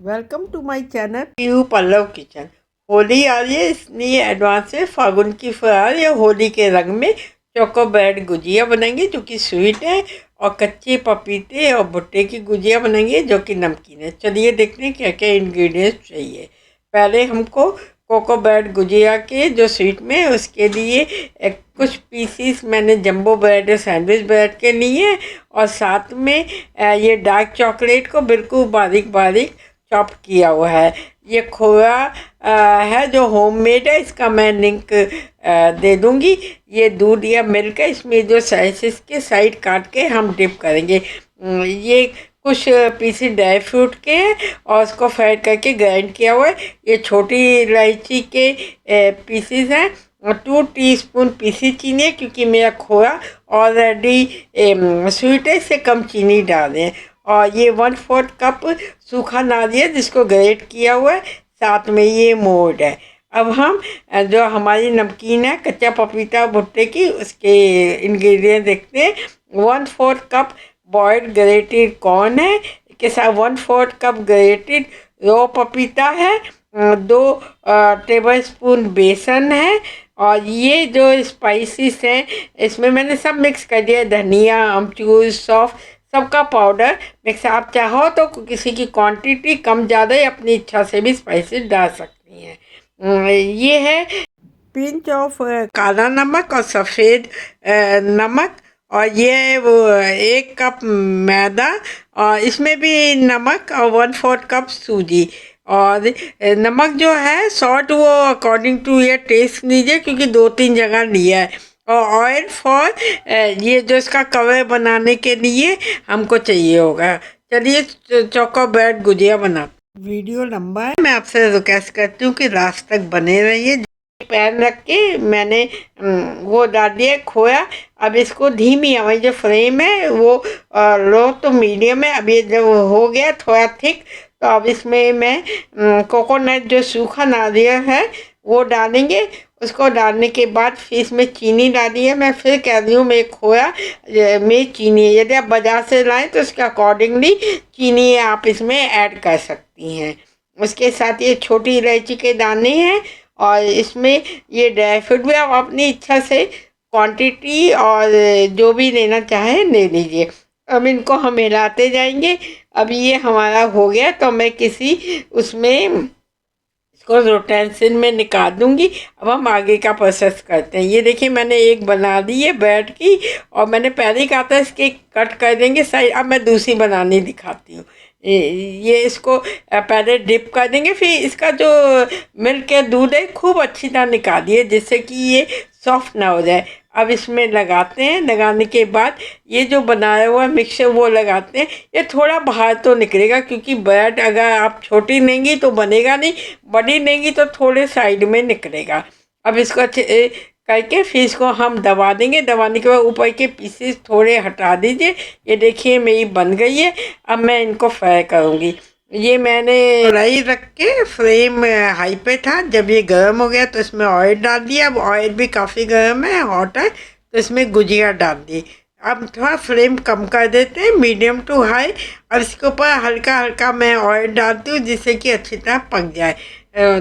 Welcome to my channel Pihu Pallav kitchen. Holi आ रही है, इसलिए एडवांस में फागुन की फरार या होली के रंग में चोको ब्रेड गुजिया बनाएंगे जो कि स्वीट है, और कच्चे पपीते और भुट्टे की गुजिया बनाएंगे जो कि नमकीन है। चलिए देखते हैं क्या क्या इंग्रेडिएंट्स चाहिए। पहले हमको कोको ब्रेड गुजिया के जो स्वीट में, उसके लिए कुछ पीसीस मैंने जंबो ब्रेड सैंडविच ब्रेड के लिए, और साथ में ये डार्क चॉकलेट को बिल्कुल बारीक बारीक चॉप किया हुआ है। ये खोया है जो होममेड है, इसका मैं लिंक दे दूंगी। ये दूध या मिल्क है, इसमें जो स्लाइसेस के साइड काट के हम डिप करेंगे। ये कुछ पीसी ड्राई फ्रूट के हैं और उसको फ्राई करके ग्राइंड किया हुआ है। ये छोटी इलायची के पीसीस हैं, और 2 टीस्पून पीसी चीनी है क्योंकि मेरा खोया ऑलरेडी स्वीट है, इससे कम चीनी डाल दें। और ये 1/4 कप सूखा नारियल जिसको ग्रेट किया हुआ है, साथ में ये मोड है। अब हम जो हमारी नमकीन है कच्चा पपीता भुट्टे की, उसके इंग्रेडिएंट देखते हैं। 1/4 कप बॉयल्ड ग्रेटेड कॉर्न है, के साथ 1/4 कप ग्रेटेड रो पपीता है, 2 टेबल स्पून बेसन है, और ये जो स्पाइसेस हैं इसमें मैंने सब मिक्स कर दिया। धनिया, अमचूर, सौंफ, सबका पाउडर मिक्स। आप चाहो तो किसी की क्वांटिटी कम ज़्यादा या अपनी इच्छा से भी स्पाइसेस डाल सकती हैं। ये है पिंच ऑफ काला नमक और सफ़ेद नमक, और ये वो 1 कप मैदा, और इसमें भी नमक, और 1/4 कप सूजी। और नमक जो है सॉल्ट वो अकॉर्डिंग टू ये टेस्ट लीजिए क्योंकि 2-3 जगह लिया है। और ऑयल फॉर ये जो इसका कवर बनाने के लिए हमको चाहिए होगा। चलिए चोको ब्रेड गुजिया बना। वीडियो लंबा है, मैं आपसे रिक्वेस्ट करती हूँ कि लास्ट तक बने रहिए। पैन रख के मैंने वो डाल दिया खोया। अब इसको धीमी आवाज़ जो फ्लेम है वो लो टू मीडियम है। अब ये जब हो गया थोड़ा थिक, तो अब इसमें मैं कोकोनट जो सूखा नारियल है वो डालेंगे। उसको डालने के बाद फिर इसमें चीनी डाली है। मैं फिर कह रही हूँ, मैं खोया में चीनी है, यदि आप बाज़ार से लाएँ तो उसके अकॉर्डिंगली चीनी आप इसमें ऐड कर सकती हैं। उसके साथ ये छोटी इलायची के दाने हैं, और इसमें ये ड्राई फ्रूट भी आप अपनी इच्छा से क्वांटिटी और जो भी लेना चाहें ले लीजिए। अब इनको हम हिलाते जाएंगे। अब ये हमारा हो गया तो मैं किसी उसमें इसको रोटेंसिन में निकाल दूंगी। अब हम आगे का प्रोसेस करते हैं। ये देखिए मैंने एक बना दी है ब्रेड की, और मैंने पहले ही कहा था इसके कट कर देंगे साइड। अब मैं दूसरी बनानी दिखाती हूँ। ये इसको पहले डिप कर देंगे, फिर इसका जो मिल्क है दूध है खूब अच्छी तरह निकालिए जिससे कि ये सॉफ्ट ना हो जाए। अब इसमें लगाते हैं, लगाने के बाद ये जो बनाया हुआ मिक्सचर वो लगाते हैं। ये थोड़ा बाहर तो निकलेगा क्योंकि ब्रेड अगर आप छोटी लेंगी तो बनेगा नहीं, बड़ी लेंगी तो थोड़े साइड में निकलेगा। अब इसको अच्छे करके फिर इसको हम दबा देंगे। दबाने के बाद ऊपर के पीसेस थोड़े हटा दीजिए। ये देखिए मेरी बन गई है। अब मैं इनको फ्राई करूँगी। ये मैंने कढ़ाई रख के फ्लेम हाई पे था। जब ये गर्म हो गया तो इसमें ऑयल डाल दिया। अब ऑयल भी काफ़ी गर्म है, हॉट है, तो इसमें गुजिया डाल दी। अब थोड़ा फ्लेम कम कर देते हैं, मीडियम टू हाई, और इसके ऊपर हल्का हल्का मैं ऑयल डालती हूँ जिससे कि अच्छी तरह पक जाए।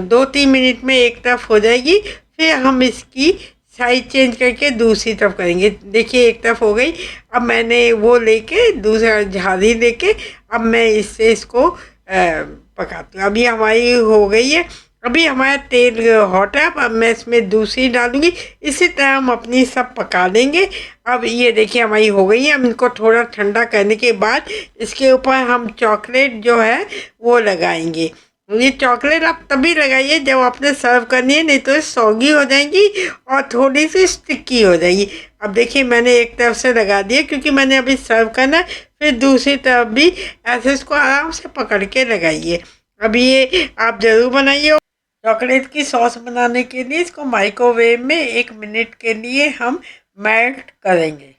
2-3 मिनट में एक तरफ हो जाएगी, फिर हम इसकी साइड चेंज करके दूसरी तरफ करेंगे। देखिए एक तरफ हो गई। अब मैंने वो लेके दूसरा झाड़ी लेके अब मैं इससे इसको पकाती हूँ। अभी हमारी हो गई है। अभी हमारा तेल हॉट है। अब मैं इसमें दूसरी डालूँगी। इसी तरह हम अपनी सब पका लेंगे। अब ये देखिए हमारी हो गई है। अब इनको थोड़ा ठंडा करने के बाद इसके ऊपर हम चॉकलेट जो है वो लगाएंगे। ये चॉकलेट आप तभी लगाइए जब आपने सर्व करनी है, नहीं तो ये सौगी हो जाएंगी और थोड़ी सी स्टिकी हो जाएगी। अब देखिए मैंने एक तरफ से लगा दिया क्योंकि मैंने अभी सर्व करना है, फिर दूसरी तरफ भी ऐसे इसको आराम से पकड़ के लगाइए। अब ये आप ज़रूर बनाइए। चॉकलेट की सॉस बनाने के लिए इसको माइक्रोवेव में 1 मिनट के लिए हम मेल्ट करेंगे।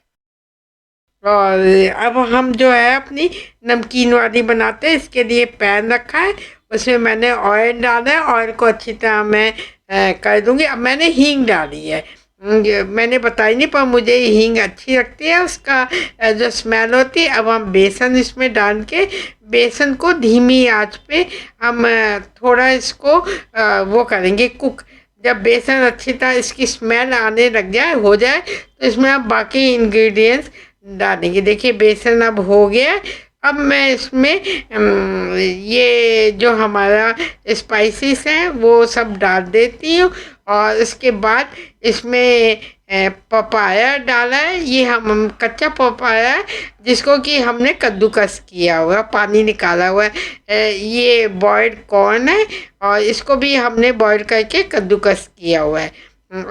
और अब हम जो है अपनी नमकीन वाली बनाते हैं। इसके लिए पैन रखा है, उसमें मैंने ऑयल डाला है। ऑयल को अच्छी तरह मैं कर दूँगी। अब मैंने हींग डाली है। मैंने बताई नहीं, पर मुझे हींग अच्छी लगती है, उसका जो स्मेल होती है। अब हम बेसन इसमें डाल के बेसन को धीमी आंच पे हम थोड़ा इसको वो करेंगे कुक। जब बेसन अच्छी तरह इसकी स्मेल आने लग जाए, हो जाए, तो इसमें आप बाकी इंग्रेडिएंट्स डालेंगे। देखिए बेसन अब हो गया है। अब मैं इसमें ये जो हमारा स्पाइसेस हैं वो सब डाल देती हूँ। और इसके बाद इसमें पपाया डाला है। ये हम कच्चा पपाया है जिसको कि हमने कद्दूकस किया हुआ, पानी निकाला हुआ है। ये बॉयल्ड कॉर्न है और इसको भी हमने बॉयल करके कद्दूकस किया हुआ है।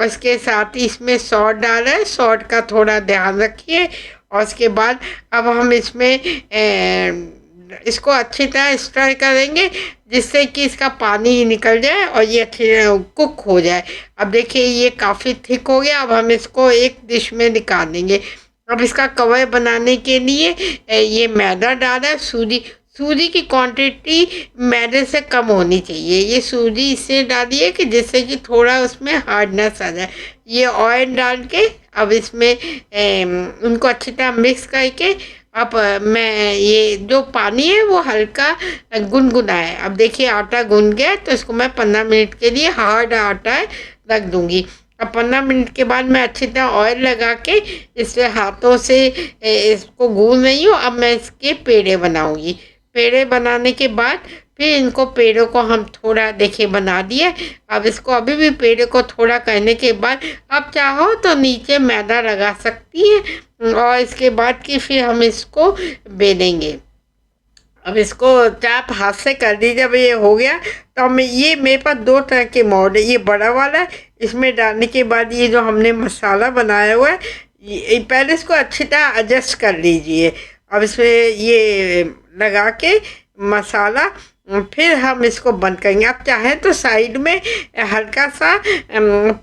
उसके साथ ही इसमें सॉल्ट डाला है, सॉल्ट का थोड़ा ध्यान रखिए। और उसके बाद अब हम इसमें इसको अच्छी तरह स्टर करेंगे जिससे कि इसका पानी निकल जाए और ये अच्छी कुक हो जाए। अब देखिए ये काफ़ी थिक हो गया। अब हम इसको एक डिश में निकाल देंगे। अब इसका कवर बनाने के लिए ये मैदा डाला है, सूजी। सूजी की क्वांटिटी मैदे से कम होनी चाहिए। ये सूजी इससे डालिए कि जिससे कि थोड़ा उसमें हार्डनेस आ जाए। ये ऑयल डाल के अब इसमें उनको अच्छी तरह मिक्स करके अब मैं ये जो पानी है वो हल्का गुनगुना है। अब देखिए आटा गुन गया, तो इसको मैं 15 मिनट के लिए हार्ड आटा है रख दूँगी। अब 15 मिनट के बाद मैं अच्छी तरह ऑयल लगा के इसे हाथों से इसको गूंद रही हूँ। अब मैं इसके पेड़े बनाऊँगी। पेड़े बनाने के बाद फिर इनको पेड़ों को हम थोड़ा देखिए बना दिए। अब इसको अभी भी पेड़े को थोड़ा करने के बाद अब चाहो तो नीचे मैदा लगा सकती है और इसके बाद कि फिर हम इसको बेलेंगे। अब इसको चाप हाथ से कर दीजिए। जब ये हो गया तो हम ये मेरे पास दो तरह के मोड है। ये बड़ा वाला है, इसमें डालने के बाद ये जो हमने मसाला बनाया हुआ है पहले इसको अच्छी तरह एडजस्ट कर लीजिए। अब इसमें ये लगा के मसाला फिर हम इसको बंद करेंगे। आप चाहें तो साइड में हल्का सा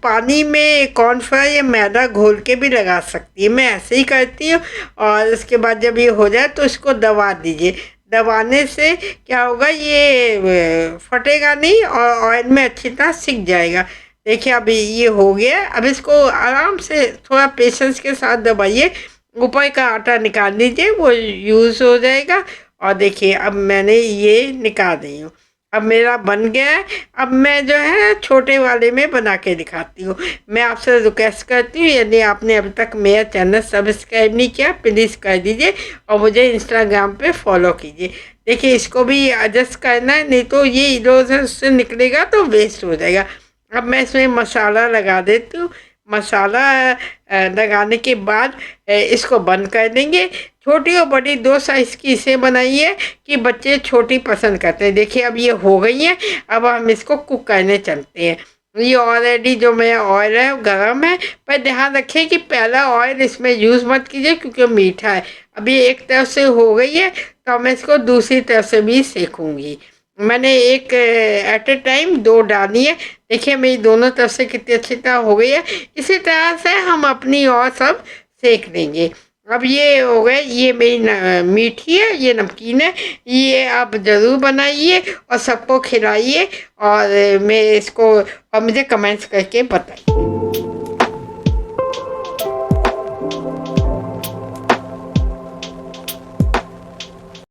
पानी में कॉर्नफ्लोर या मैदा घोल के भी लगा सकती है। मैं ऐसे ही करती हूँ। और उसके बाद जब ये हो जाए तो इसको दबा दीजिए। दबाने से क्या होगा, ये फटेगा नहीं और ऑयल में अच्छी तरह सिक जाएगा। देखिए अभी ये हो गया। अब इसको आराम से थोड़ा पेशेंस के साथ दबाइए। ऊपर का आटा निकाल लीजिए, वो यूज़ हो जाएगा। और देखिए अब मैंने ये निकाल दी हूँ। अब मेरा बन गया है। अब मैं जो है छोटे वाले में बना के दिखाती हूँ। मैं आपसे रिक्वेस्ट करती हूँ, यदि आपने अभी तक मेरा चैनल सब्सक्राइब नहीं किया प्लीज़ कर दीजिए और मुझे इंस्टाग्राम पे फॉलो कीजिए। देखिए इसको भी एडजस्ट करना है, नहीं तो ये इधर उधर से निकलेगा तो वेस्ट हो जाएगा। अब मैं इसमें मसाला लगा देती हूँ। मसाला लगाने के बाद इसको बंद कर देंगे। छोटी और बड़ी दो साइज़ की इसे बनाइए कि बच्चे छोटी पसंद करते हैं। देखिए अब ये हो गई है। अब हम इसको कुक करने चलते हैं। ये ऑलरेडी जो मेरा ऑयल है गर्म है, पर ध्यान रखें कि पहला ऑयल इसमें यूज़ मत कीजिए क्योंकि मीठा है। अभी एक तरफ से हो गई है तो मैं इसको दूसरी तरफ से भी सेकूँगी। मैंने एक एट ए टाइम दो डाली है। देखिए मेरी दोनों तरफ से कितनी अच्छी तरह हो गई है। इसी तरह से हम अपनी और सब सेक लेंगे। अब ये हो गए, ये मेरी मीठी है, ये नमकीन है। ये आप ज़रूर बनाइए और सबको खिलाइए और मैं इसको और मुझे कमेंट्स करके बताइए।